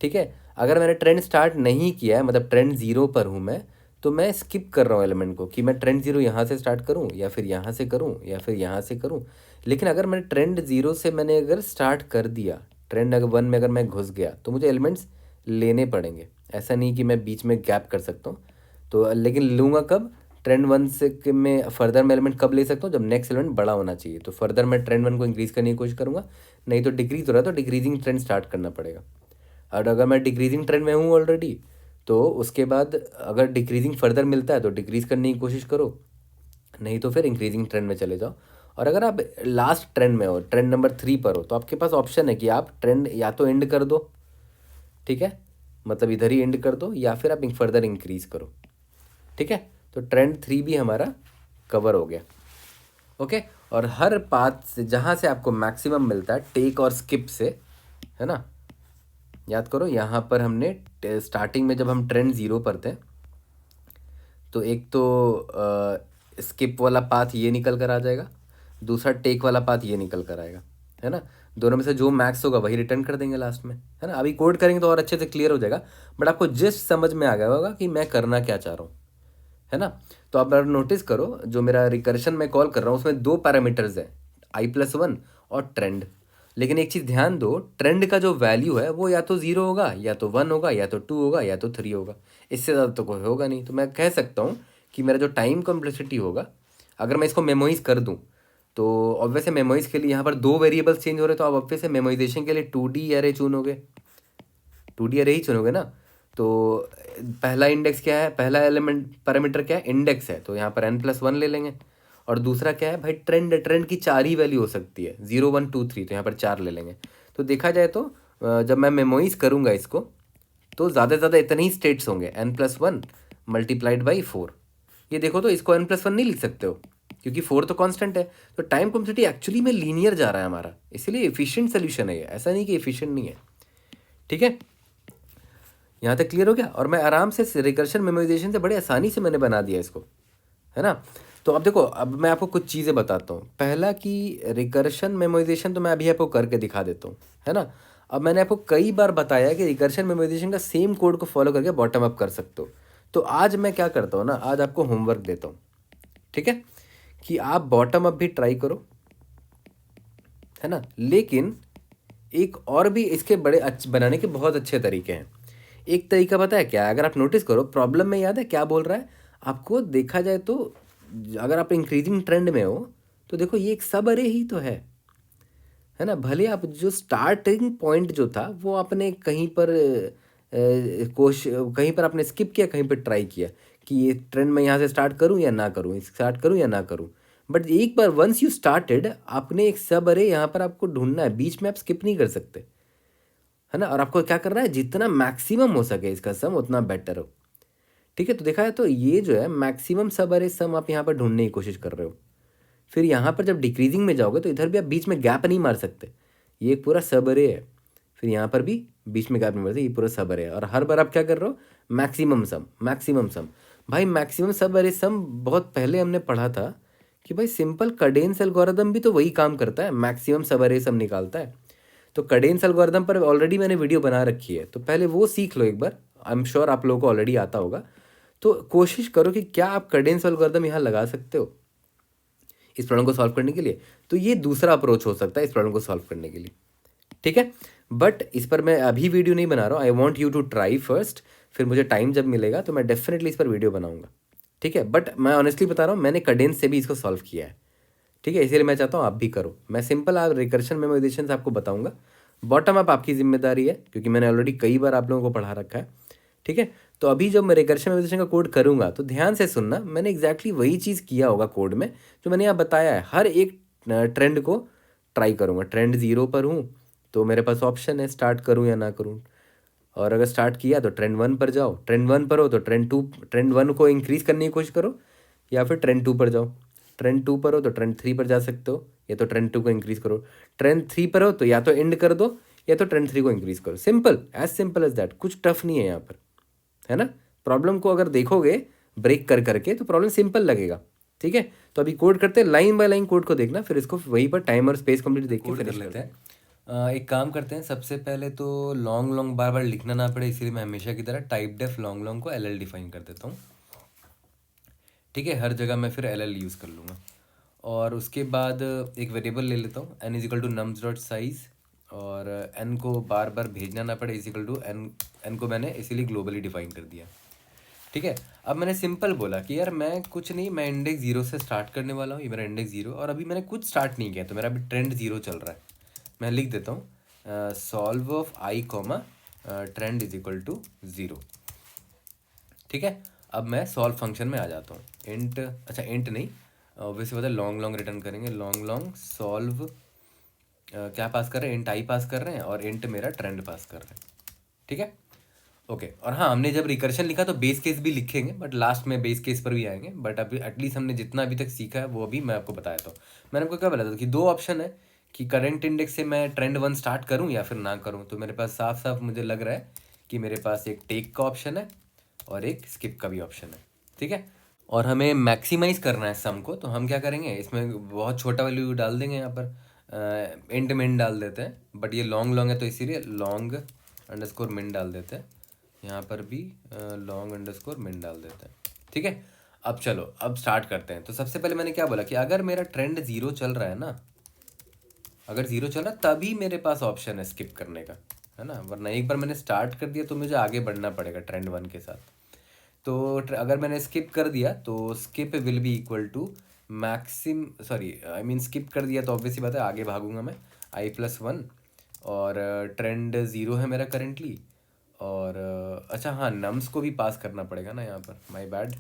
ठीक है, अगर मैंने ट्रेंड स्टार्ट नहीं किया है, मतलब ट्रेंड 0 पर हूँ मैं, तो मैं स्किप कर रहा हूँ एलिमेंट को कि मैं ट्रेंड 0 यहाँ से स्टार्ट करूँ या फिर यहाँ से करूँ या फिर यहाँ से करूँ। लेकिन अगर मैंने ट्रेंड 0 से मैंने अगर स्टार्ट कर दिया, ट्रेंड अगर 1 में अगर मैं घुस गया तो मुझे एलिमेंट्स लेने पड़ेंगे। ऐसा नहीं कि मैं बीच में गैप कर सकता हूँ। तो लेकिन लूँगा कब, ट्रेंड 1 से कि मैं फर्दर में एलिमेंट कब ले सकता हूँ, जब नेक्स्ट एलिमेंट बड़ा होना चाहिए। तो फर्दर मैं ट्रेंड 1 को इंक्रीज़ करने की कोशिश करूँगा, नहीं तो डिक्रीज हो रहा है तो डिक्रीजिंग ट्रेंड स्टार्ट करना पड़ेगा। और अगर मैं डिक्रीजिंग ट्रेंड में हूँ ऑलरेडी, तो उसके बाद अगर डिक्रीजिंग फर्दर मिलता है तो डिक्रीज़ करने की कोशिश करो, नहीं तो फिर इंक्रीजिंग ट्रेंड में चले जाओ। और अगर आप लास्ट ट्रेंड में हो, ट्रेंड नंबर 3 पर हो, तो आपके पास ऑप्शन है कि आप ट्रेंड या तो एंड कर दो, ठीक है, मतलब इधर ही एंड कर दो, या फिर आप फर्दर इंक्रीज़ करो। ठीक है, तो ट्रेंड 3 भी हमारा कवर हो गया। ओके, और हर पाथ से जहाँ से आपको मैक्सिमम मिलता है टेक और स्किप से, है ना, याद करो यहाँ पर हमने स्टार्टिंग में जब हम ट्रेंड 0 पर थे तो एक तो स्किप वाला पाथ ये निकल कर आ जाएगा, दूसरा टेक वाला पाथ ये निकल कर आएगा, है ना। दोनों में से जो मैक्स होगा वही रिटर्न कर देंगे लास्ट में, है ना। अभी कोड करेंगे तो और अच्छे से क्लियर हो जाएगा, बट आपको जस्ट समझ में आ गया होगा कि मैं करना क्या चाह रहा हूँ, है ना। तो आप नोटिस करो, जो मेरा रिकर्शन में कॉल कर रहा हूँ उसमें 2 पैरामीटर्स हैं, i+1 और ट्रेंड। लेकिन एक चीज़ ध्यान दो, ट्रेंड का जो वैल्यू है वो या तो 0 होगा, या तो 1 होगा, या तो 2 होगा, या तो 3 होगा। इससे ज़्यादा तो कोई होगा नहीं। तो मैं कह सकता हूँ कि मेरा जो टाइम कॉम्प्लेक्सिटी होगा, अगर मैं इसको मेमोइज़ कर दूँ, तो ऑब्वियस है मेमोइज़ के लिए यहाँ पर 2 वेरिएबल्स चेंज हो रहे, तो आप ऑब्वियस है मेमोइजेशन के लिए 2D अरे चुनोगे, 2D अरे ही चुनोगे ना। तो पहला इंडेक्स क्या है, पहला एलिमेंट पैरामीटर क्या है, इंडेक्स है, तो यहाँ पर n+1 ले लेंगे। और दूसरा क्या है भाई, ट्रेंड, ट्रेंड की 4 ही वैल्यू हो सकती है, 0 1 2 3, तो यहाँ पर 4 ले लेंगे। तो देखा जाए तो जब मैं मेमोइज़ करूँगा इसको, तो ज़्यादा से ज़्यादा इतने ही स्टेट्स होंगे, n+1 मल्टीप्लाइड बाई 4। ये देखो तो इसको n+1 नहीं लिख सकते हो क्योंकि 4 तो कांस्टेंट है। तो टाइम कॉम्प्लेक्सिटी एक्चुअली में लीनियर जा रहा है हमारा, इसीलिए एफिशिएंट सोल्यूशन है ये, ऐसा नहीं कि एफिशिएंट नहीं है। ठीक है, यहाँ तक क्लियर हो गया। और मैं आराम से रिकर्शन मेमोराइजेशन से बड़े आसानी से मैंने बना दिया इसको, है ना। तो अब देखो, अब मैं आपको कुछ चीज़ें बताता हूँ। पहला कि रिकर्शन मेमोराइजेशन तो मैं अभी आपको करके दिखा देता हूँ, है ना। अब मैंने आपको कई बार बताया कि रिकर्शन मेमोराइजेशन का सेम कोड को फॉलो करके बॉटम अप कर सकते हो। तो आज मैं क्या करता हूँ ना, आज आपको होमवर्क देता हूँ, ठीक है, कि आप बॉटम अप भी ट्राई करो, है ना। लेकिन एक और भी इसके बड़े अच्छे बनाने के बहुत अच्छे तरीके हैं। एक तरीका पता है क्या है, अगर आप नोटिस करो प्रॉब्लम में, याद है क्या बोल रहा है आपको, देखा जाए तो अगर आप इंक्रीजिंग ट्रेंड में हो तो देखो ये एक सब अरे ही तो है ना। भले आप जो स्टार्टिंग पॉइंट जो था वो आपने कहीं पर कहीं पर आपने स्किप किया, कहीं पर ट्राई किया कि ये ट्रेंड मैं यहाँ से स्टार्ट करूँ या ना करूँ, स्टार्ट करूँ या ना करूँ। बट एक बार वंस यू स्टार्टेड, आपने एक सब अरे यहाँ पर आपको ढूंढना है, बीच में आप स्किप नहीं कर सकते, है ना। और आपको क्या करना है, जितना मैक्सिमम हो सके इसका सम उतना बेटर हो, ठीक है। तो देखा है तो ये जो है मैक्सिमम सब अरे सम आप यहाँ पर ढूंढने की कोशिश कर रहे हो। फिर यहाँ पर जब डिक्रीजिंग में जाओगे तो इधर भी आप बीच में गैप नहीं मार सकते, ये एक पूरा सब अरे है। फिर यहाँ पर भी बीच में गैप नहीं मार सकते, ये पूरा सब अरे है। और हर बार आप क्या कर रहे हो, मैक्सिमम सम, मैक्सिमम सम। भाई मैक्सिमम सब अरे सम बहुत पहले हमने पढ़ा था कि भाई सिंपल कडेंस एल्गोरिदम भी तो वही काम करता है, मैक्सिमम सब अरे सम निकालता है। तो कडेंस एल्गोरिदम पर ऑलरेडी मैंने वीडियो बना रखी है, तो पहले वो सीख लो एक बार, आई एम श्योर आप लोगों को ऑलरेडी आता होगा। तो कोशिश करो कि क्या आप कडेंस एल्गोरिदम यहाँ लगा सकते हो इस प्रॉब्लम को सॉल्व करने के लिए। तो ये दूसरा अप्रोच हो सकता है इस प्रॉब्लम को सॉल्व करने के लिए, ठीक है। बट इस पर मैं अभी वीडियो नहीं बना रहा हूँ, I want you to try first, फिर मुझे टाइम जब मिलेगा तो मैं डेफिनेटली इस पर वीडियो बनाऊंगा, ठीक है। बट मैं ऑनेस्टली बता रहा हूँ, मैंने कडेंस से भी इसको सॉल्व किया है, ठीक है। इसीलिए मैं चाहता हूँ आप भी करो। मैं सिंपल आप रिकर्शन मेमोराइजेशन आपको बताऊंगा, बॉटम अप आपकी जिम्मेदारी है क्योंकि मैंने ऑलरेडी कई बार आप लोगों को पढ़ा रखा है, ठीक है। तो अभी जब मैं रिकर्शन मेमोराइजेशन का कोड करूँगा तो ध्यान से सुनना, मैंने एग्जैक्टली वही चीज़ किया होगा कोड में जो मैंने यहाँ बताया है। हर एक ट्रेंड को ट्राई करूँगा, ट्रेंड 0 पर हूँ तो मेरे पास ऑप्शन है स्टार्ट करूँ या ना करूँ। और अगर स्टार्ट किया तो ट्रेंड 1 पर जाओ, ट्रेंड 1 पर हो तो ट्रेंड 1 को इंक्रीज़ करने की कोशिश करो, या फिर ट्रेंड 2 पर जाओ। ट्रेंड 2 पर हो तो ट्रेंड 3 पर जा सकते हो, या तो ट्रेंड 2 को इंक्रीज़ करो। ट्रेंड 3 पर हो तो या तो एंड कर दो, या तो ट्रेंड 3 को इंक्रीज़ करो। Simple, as simple as that, कुछ टफ नहीं है यहाँ पर, है ना। प्रॉब्लम को अगर देखोगे ब्रेक कर करके, तो प्रॉब्लम सिंपल लगेगा। ठीक है, तो अभी कोड करते हैं, लाइन बाय लाइन कोड को देखना, फिर इसको वहीं पर टाइम और स्पेस कंप्लीट देख के फिनिश कर लेते हैं। एक काम करते हैं, सबसे पहले तो लॉन्ग लॉन्ग बार बार लिखना ना पड़े, इसलिए मैं हमेशा की तरह टाइप डेफ लॉन्ग लॉन्ग को एल डिफाइन कर देता हूँ। ठीक है, हर जगह मैं फिर एल यूज़ कर लूँगा। और उसके बाद एक वेरिएबल ले लेता हूँ, n is equal to nums dot size, और n को बार बार भेजना ना पड़े, इज इक्वल टू n को मैंने इसीलिए ग्लोबली डिफाइन कर दिया। ठीक है, अब मैंने सिंपल बोला कि यार मैं कुछ नहीं, मैं इंडेक्स 0 से स्टार्ट करने वाला हूँ, ये मेरा इंडेक्स 0, और अभी मैंने कुछ स्टार्ट नहीं किया, तो मेरा अभी ट्रेंड 0 चल रहा है। मैं लिख देता हूँ solve of i comma trend is equal to 0। ठीक है, अब मैं सॉल्व फंक्शन में आ जाता हूँ। इंट, अच्छा इंट नहीं, वैसे पता है लॉन्ग लॉन्ग रिटर्न करेंगे, लॉन्ग लॉन्ग सॉल्व क्या पास कर रहे हैं, इंट आई पास कर रहे हैं, और इंट मेरा ट्रेंड पास कर रहे हैं। ठीक है, ओके। और हाँ, हमने जब रिकर्शन लिखा तो बेस केस भी लिखेंगे, बट लास्ट में बेस केस पर भी आएंगे, बट अभी एटलीस्ट हमने जितना अभी तक सीखा है वो अभी मैं आपको बताया था। मैंने आपको क्या बताया था कि दो ऑप्शन है कि करंट इंडेक्स से मैं ट्रेंड 1 स्टार्ट करूँ या फिर ना करूँ। तो मेरे पास साफ साफ मुझे लग रहा है कि मेरे पास एक टेक का ऑप्शन है और एक स्किप का भी ऑप्शन है। ठीक है, और हमें मैक्सिमाइज करना है सम को, तो हम क्या करेंगे, इसमें बहुत छोटा वैल्यू डाल देंगे, यहाँ पर इंट मिन डाल देते हैं, बट ये लॉन्ग लॉन्ग है तो इसीलिए लॉन्ग अंडरस्कोर मिन डाल देते हैं, यहाँ पर भी लॉन्ग अंडरस्कोर मिन डाल देते हैं। ठीक है, अब चलो अब स्टार्ट करते हैं। तो सबसे पहले मैंने क्या बोला कि अगर मेरा ट्रेंड 0 चल रहा है ना, अगर 0 चल रहा है तभी मेरे पास ऑप्शन है स्किप करने का, है ना, वरना एक बार मैंने स्टार्ट कर दिया तो मुझे आगे बढ़ना पड़ेगा ट्रेंड 1 के साथ। तो अगर मैंने स्किप कर दिया तो skip will be equal to maxim, sorry I mean skip कर दिया तो ऑब्वियसली बात है आगे भागूंगा मैं, i+1, और ट्रेंड 0 है मेरा करेंटली, और अच्छा हाँ, नम्स को भी पास करना पड़ेगा ना यहाँ पर, my bad,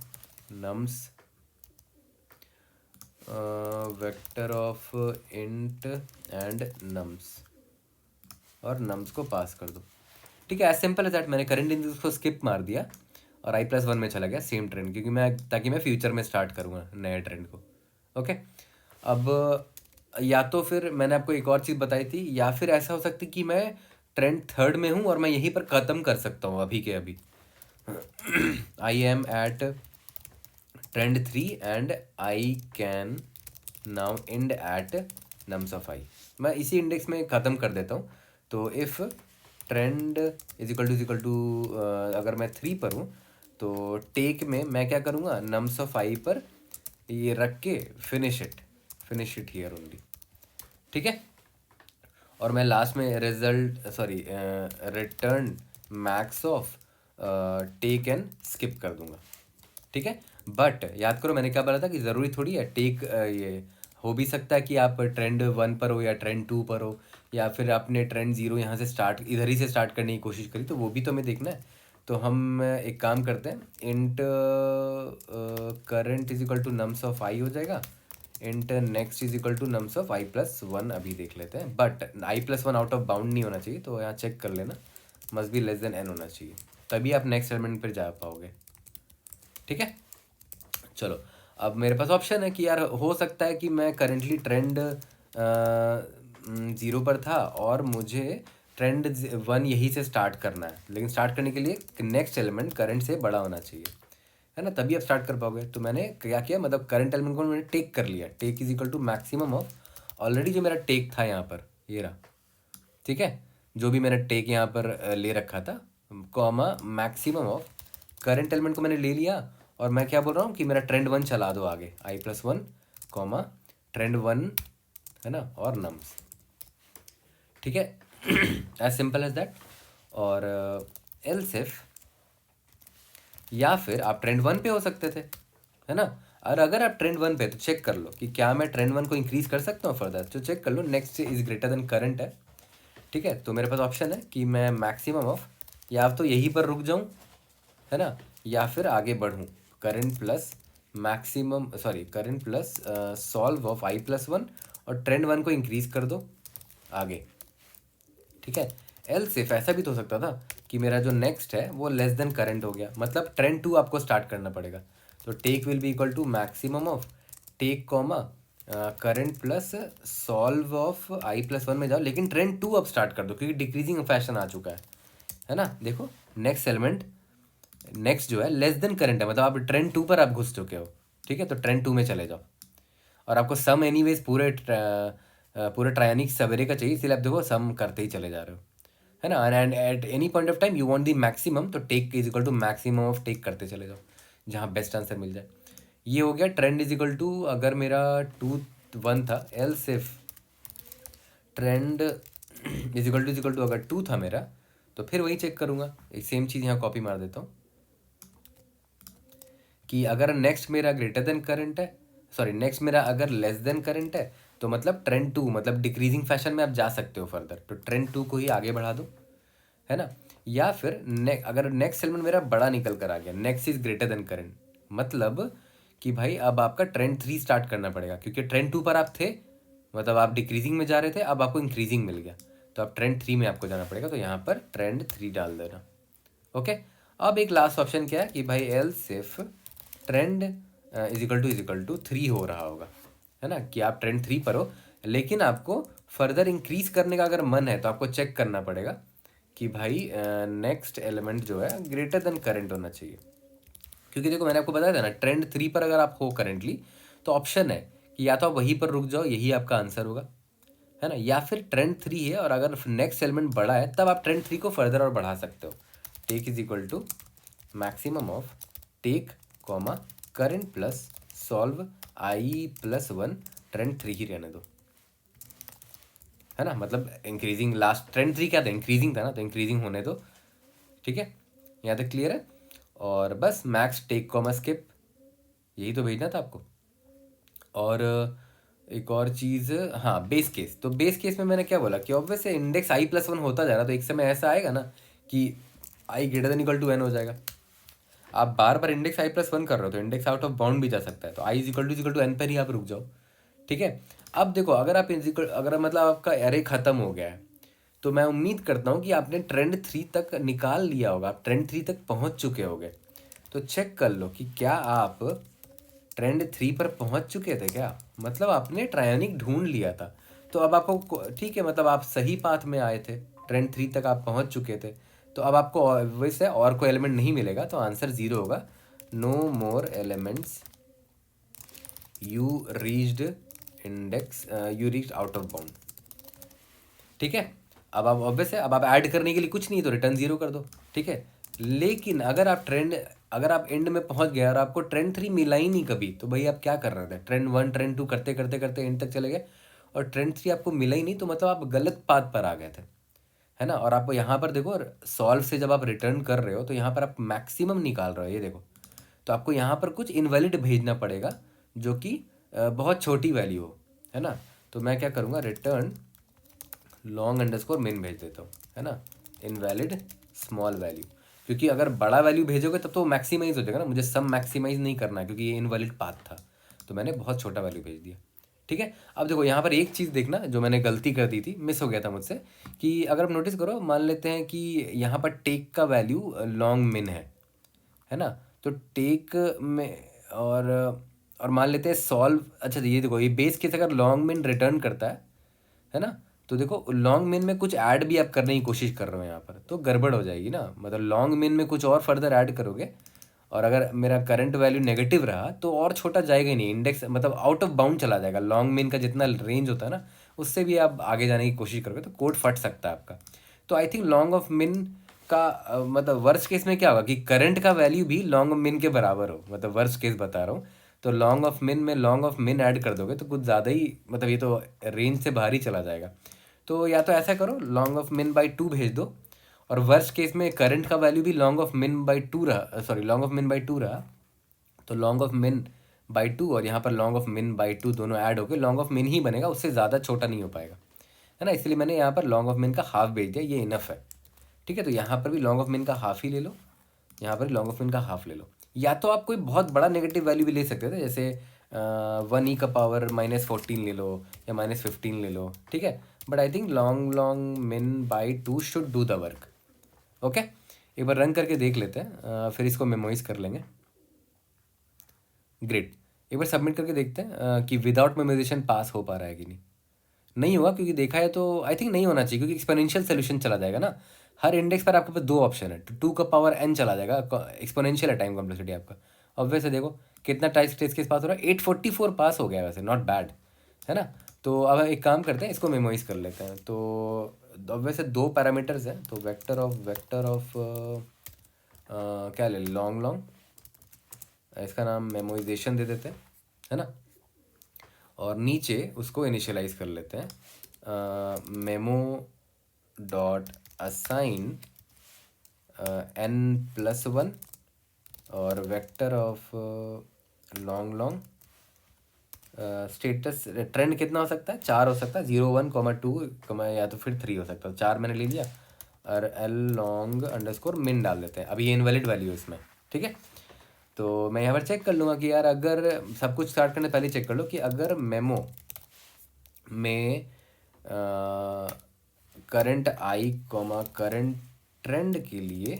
nums vector of int and nums, और नम्स को पास कर दो। ठीक है, एज सिंपल एज दैट। मैंने करंट इंडेक्स को स्किप मार दिया और i+1 में चला गया सेम ट्रेंड, क्योंकि मैं ताकि मैं फ्यूचर में स्टार्ट करूँगा नए ट्रेंड को। ओके, अब या तो फिर मैंने आपको एक और चीज़ बताई थी, या फिर ऐसा हो सकता है कि मैं ट्रेंड 3rd में हूँ और मैं यहीं पर ख़त्म कर सकता हूँ अभी के अभी। I am at trend 3 and I can now and at nums of I, मैं इसी इंडेक्स में ख़त्म कर देता हूँ। तो if trend is equal to अगर मैं 3 पर हूँ तो टेक में मैं क्या करूँगा, नम्स ऑफ आई पर ये रख के फिनिश इट हियर ओनली। ठीक है, और मैं लास्ट में result sorry return max of take and skip कर दूंगा। ठीक है, बट याद करो मैंने क्या बोला था कि ज़रूरी थोड़ी है टेक, ये हो भी सकता है कि आप ट्रेंड 1 पर हो या ट्रेंड 2 पर हो, या फिर आपने ट्रेंड 0 यहाँ से स्टार्ट, इधर ही से स्टार्ट करने की कोशिश करी, तो वो भी तो हमें देखना है। तो हम एक काम करते हैं, int current is equal to nums of I हो जाएगा, int next is equal to nums of i+1 अभी देख लेते हैं, but i+1 out of bound नहीं होना चाहिए, तो यहाँ चेक कर लेना, must be less than n होना चाहिए, तभी आप नेक्स्ट एलिमेंट पर जा पाओगे। ठीक है, चलो अब मेरे पास ऑप्शन है कि यार हो सकता है कि मैं करेंटली ट्रेंड 0 पर था और मुझे ट्रेंड 1 यहीं से स्टार्ट करना है, लेकिन स्टार्ट करने के लिए नेक्स्ट एलिमेंट करंट से बड़ा होना चाहिए, है ना, तभी आप स्टार्ट कर पाओगे। तो मैंने क्या किया, मतलब करंट एलिमेंट को मैंने टेक कर लिया, take is equal to maximum of, already जो मेरा टेक था यहाँ पर ये रहा। ठीक है, जो भी मैंने टेक यहाँ पर ले रखा था, comma maximum of current element को मैंने ले लिया, और मैं क्या बोल रहा हूँ कि मेरा ट्रेंड 1 चला दो आगे, i+1 कॉमा ट्रेंड 1, है ना, और नम्स। ठीक है, एज सिंपल एज दैट। और एल्स इफ, या फिर आप ट्रेंड 1 पे हो सकते थे, है ना, और अगर आप ट्रेंड 1 पे तो चेक कर लो कि क्या मैं ट्रेंड 1 को इंक्रीज कर सकता हूँ फर्दर, तो चेक कर लो, next is greater than current है। ठीक है, तो मेरे पास ऑप्शन है कि मैं मैक्सिमम ऑफ, या तो यहीं पर रुक जाऊँ, है ना, या फिर आगे बढ़ूँ, current plus maximum sorry current plus solve of i+1 और ट्रेंड 1 को इंक्रीज कर दो आगे। ठीक है, एल्स इफ ऐसा भी तो हो सकता था कि मेरा जो नेक्स्ट है वो लेस देन करंट हो गया, मतलब ट्रेंड 2 आपको स्टार्ट करना पड़ेगा, तो take will be equal to maximum of take comma current plus solve of i+1 में जाओ, लेकिन ट्रेंड 2 अब स्टार्ट कर दो क्योंकि डिक्रीजिंग फैशन आ चुका है ना। देखो नेक्स्ट एलिमेंट नेक्स्ट जो है लेस देन करंट है, मतलब आप ट्रेंड 2 पर आप घुस चुके हो, ठीक है, तो ट्रेंड 2 में चले जाओ। और आपको सम एनीवेज पूरे ट्रायनिक सवेरे का चाहिए, इसलिए आप देखो सम करते ही चले जा रहे हो, है ना। And at any point of time you want the maximum, तो take is equal to maximum of take करते चले जाओ जहाँ बेस्ट आंसर मिल जाए। ये हो गया ट्रेंड इज इक्वल टू, अगर मेरा 2 1 था, else if trend is equal to अगर 2 था मेरा, तो फिर वही चेक करूँगा, एक सेम चीज़ यहाँ कॉपी मार देता हूँ कि अगर नेक्स्ट मेरा ग्रेटर देन करंट है, सॉरी नेक्स्ट मेरा अगर लेस देन करंट है, तो मतलब ट्रेंड 2 मतलब डिक्रीजिंग फैशन में आप जा सकते हो फर्दर, तो ट्रेंड 2 को ही आगे बढ़ा दो, है ना। या फिर अगर नेक्स्ट एलिमेंट मेरा बड़ा निकल कर आ गया, next is greater than current, मतलब कि भाई अब आपका ट्रेंड 3 स्टार्ट करना पड़ेगा, क्योंकि ट्रेंड 2 पर आप थे, मतलब आप डिक्रीजिंग में जा रहे थे, अब आपको इंक्रीजिंग मिल गया, तो अब ट्रेंड 3 में आपको जाना पड़ेगा, तो यहाँ पर ट्रेंड 3 डाल देना। ओके, अब एक लास्ट ऑप्शन क्या है कि भाई else if trend is equal to 3 हो रहा होगा, है ना, कि आप ट्रेंड 3 पर हो, लेकिन आपको फर्दर इंक्रीज करने का अगर मन है, तो आपको चेक करना पड़ेगा कि भाई नेक्स्ट एलिमेंट जो है ग्रेटर देन करंट होना चाहिए, क्योंकि देखो मैंने आपको बताया था ना, ट्रेंड 3 पर अगर आप हो करेंटली, तो ऑप्शन है कि या तो आप वहीं पर रुक जाओ, यही आपका आंसर होगा, है ना, या फिर ट्रेंड 3 है और अगर नेक्स्ट एलिमेंट बड़ा है, तब आप ट्रेंड 3 को फर्दर और बढ़ा सकते हो। Take is equal to maximum of take comma current plus solve i+1, trend 3 ही रहने दो, है ना, मतलब इंक्रीजिंग, लास्ट ट्रेंड 3 क्या था, इंक्रीजिंग था ना, तो इंक्रीजिंग होने दो, ठीक है, यहाँ तक क्लियर है। और बस मैक्स टेक कॉमा स्किप, यही तो भेजना था आपको। और एक और चीज़, हाँ बेस केस, तो बेस केस में मैंने क्या बोला कि ऑब्वियस इंडेक्स i+1 होता जा रहा, तो एक समय ऐसा आएगा ना कि i>n हो जाएगा। आप बार बार इंडेक्स i+1 कर रहे हो, तो इंडेक्स आउट ऑफ बाउंड भी जा सकता है, तो i=n पर ही आप रुक जाओ, ठीक है। अब देखो अगर आप अगर मतलब आपका एरे ख़त्म हो गया है, तो मैं उम्मीद करता हूँ कि आपने ट्रेंड 3 तक निकाल लिया होगा, आप ट्रेंड 3 तक पहुँच चुके होगे, तो चेक कर लो कि क्या आप ट्रेंड 3 पर पहुँच चुके थे क्या, मतलब आपने ट्रायनिक ढूंढ लिया था, तो अब आपको ठीक है, मतलब आप सही पाथ में आए थे, ट्रेंड 3 तक आप पहुँच चुके थे, तो अब आपको वैसे और कोई एलिमेंट नहीं मिलेगा, तो आंसर 0 होगा, no more elements you reached index, you reached out of bound, ठीक है। अब आप ऑब्वियस है, अब आप ऐड करने के लिए कुछ नहीं, तो रिटर्न 0 कर दो, ठीक है। लेकिन अगर आप एंड में पहुंच गए और आपको ट्रेंड 3 मिला ही नहीं कभी, तो भाई आप क्या कर रहे थे, ट्रेंड 1 ट्रेंड 2 करते करते करते एंड तक चले गए और ट्रेंड 3 आपको मिला ही नहीं, तो मतलब आप गलत पाथ पर आ गए थे, है ना। और आपको यहाँ पर देखो, सॉल्व से जब आप रिटर्न कर रहे हो, तो यहाँ पर आप मैक्सिमम निकाल रहे हो, ये देखो, तो आपको यहाँ पर कुछ इनवैलिड भेजना पड़ेगा, जो कि बहुत छोटी वैल्यू हो, है ना। तो मैं क्या करूँगा, रिटर्न long_min भेज देता हूँ, है ना, इनवैलिड स्मॉल वैल्यू, क्योंकि अगर बड़ा वैल्यू भेजोगे तब तो मैक्सिमाइज हो जाएगा ना, मुझे सम मैक्सिमाइज नहीं करना है, क्योंकि ये इनवैलिड पाथ था, तो मैंने बहुत छोटा वैल्यू भेज दिया, ठीक है। अब देखो यहाँ पर एक चीज़ देखना, जो मैंने गलती कर दी थी, मिस हो गया था मुझसे, कि अगर आप नोटिस करो, मान लेते हैं कि यहाँ पर टेक का वैल्यू लॉन्ग मिन है ना, तो टेक में और मान लेते हैं सॉल्व, अच्छा ये देखो, ये बेस केस अगर लॉन्ग मिन रिटर्न करता है ना, तो देखो लॉन्ग मिन में कुछ ऐड भी आप करने की कोशिश कर रहे हो यहाँ पर, तो गड़बड़ हो जाएगी ना, मतलब लॉन्ग मिन में कुछ और फर्दर ऐड करोगे, और अगर मेरा करंट वैल्यू नेगेटिव रहा, तो और छोटा जाएगा ही नहीं, इंडेक्स मतलब आउट ऑफ बाउंड चला जाएगा, लॉन्ग मिन का जितना रेंज होता है ना, उससे भी आप आगे जाने की कोशिश करोगे, तो कोड फट सकता है आपका। तो आई थिंक लॉन्ग ऑफ मिन का मतलब वर्स्ट केस में क्या होगा कि करंट का वैल्यू भी लॉन्ग ऑफ मिन के बराबर हो, मतलब वर्स्ट केस बता रहा हूँ, तो लॉन्ग ऑफ मिन में लॉन्ग ऑफ मिन ऐड कर दोगे, तो कुछ ज़्यादा ही, मतलब ये तो रेंज से बाहर ही चला जाएगा। तो या तो ऐसा करो, लॉन्ग ऑफ मिन बाई 2 भेज दो, और वर्स्ट केस में करंट का वैल्यू भी लॉन्ग ऑफ मिन बाई 2 रहा, सॉरी लॉन्ग ऑफ मिन बाई 2 रहा, तो लॉन्ग ऑफ मिन बाई 2 और यहाँ पर लॉन्ग ऑफ मिन बाई 2 दोनों ऐड होकर लॉन्ग ऑफ मिन ही बनेगा, उससे ज़्यादा छोटा नहीं हो पाएगा, है ना, इसलिए मैंने यहाँ पर लॉन्ग ऑफ मिन का हाफ भेज दिया, ये इनफ है, ठीक है। तो यहाँ पर भी लॉन्ग ऑफ मिन का हाफ ही ले लो, यहाँ पर लॉन्ग ऑफ मिन का हाफ ले लो, या तो आप कोई बहुत बड़ा नेगेटिव वैल्यू भी ले सकते थे, जैसे 1e⁻14 ले लो, या -15 ले लो, ठीक है, बट आई थिंक लॉन्ग मिन by 2 should do the work. Okay, एक बार रन करके देख लेते हैं, फिर इसको मेमोइज कर लेंगे। ग्रेट, एक बार सबमिट करके देखते हैं कि विदाउट मेमोराइजेशन पास हो पा रहा है कि नहीं। नहीं हुआ, क्योंकि देखा है तो आई थिंक नहीं होना चाहिए, क्योंकि एक्सपोनेंशियल सोल्यूशन चला जाएगा ना, हर इंडेक्स पर आपके पास दो ऑप्शन है, तो 2 का पावर n चला जाएगा, एक्सपोनेंशियल है टाइम कॉम्प्लेक्सिटी आपका। अब वैसे देखो कितना टाइम स्टेज के पास हो रहा है, 844 पास हो गया वैसे, नॉट बैड है ना। तो अब एक काम करते हैं, इसको मेमोइज कर लेते हैं। तो अब वैसे दो पैरामीटर्स हैं, तो वेक्टर ऑफ क्या ले, लॉन्ग लॉन्ग, इसका नाम मेमोइजेशन दे देते हैं, है ना। और नीचे उसको इनिशियलाइज कर लेते हैं, मेमो डॉट असाइन n+1 और vector of long long status trend कितना हो सकता है, 4 हो सकता है, 0 1 2 या तो फिर 3 हो सकता है, 4 मैंने ले लिया। और l लॉन्ग अंडरस्कोर मिन डाल देते हैं, अभी ये इनवैलिड वैल्यू है इसमें, ठीक है। तो मैं यहाँ पर चेक कर लूँगा कि यार, अगर सब कुछ स्टार्ट करने पहले चेक कर लो कि अगर मेमो में करंट आई करंट ट्रेंड के लिए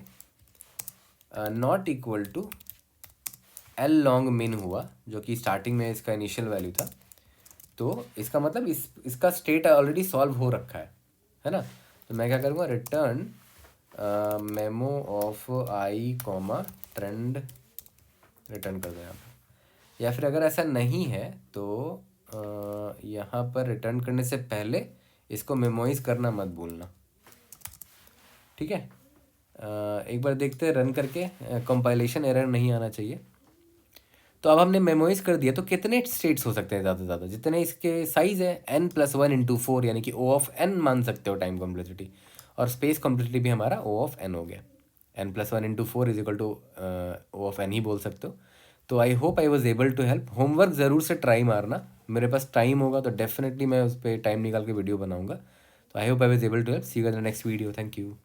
not equal to L long min हुआ, जो कि स्टार्टिंग में इसका इनिशियल वैल्यू था, तो इसका मतलब इसका स्टेट ऑलरेडी सॉल्व हो रखा है ना। तो मैं क्या करूँगा, return memo of I trend return कर दो यहाँ पर। या फिर अगर ऐसा नहीं है तो यहाँ पर रिटर्न करने से पहले इसको मेमोइज करना मत भूलना, ठीक है। एक बार देखते हैं रन करके, कंपाइलेशन एरर नहीं आना चाहिए। तो अब हमने मेमोइज कर दिया, तो कितने स्टेट्स हो सकते हैं ज़्यादा से ज़्यादा, जितने इसके साइज़ है n+1 × 4, यानी कि O(n) मान सकते हो टाइम कॉम्प्लेक्सिटी। और स्पेस कॉम्प्लेक्सिटी भी हमारा O(n) हो गया, n+1 × 4 O(n) ही बोल सकते हो। तो I hope I was able to help. Homework ज़रूर से ट्राई मारना, मेरे पास टाइम होगा तो डेफिनेटली मैं उस पर टाइम निकाल के वीडियो बनाऊंगा। तो I hope I was able to help. See you in the next video, thank you.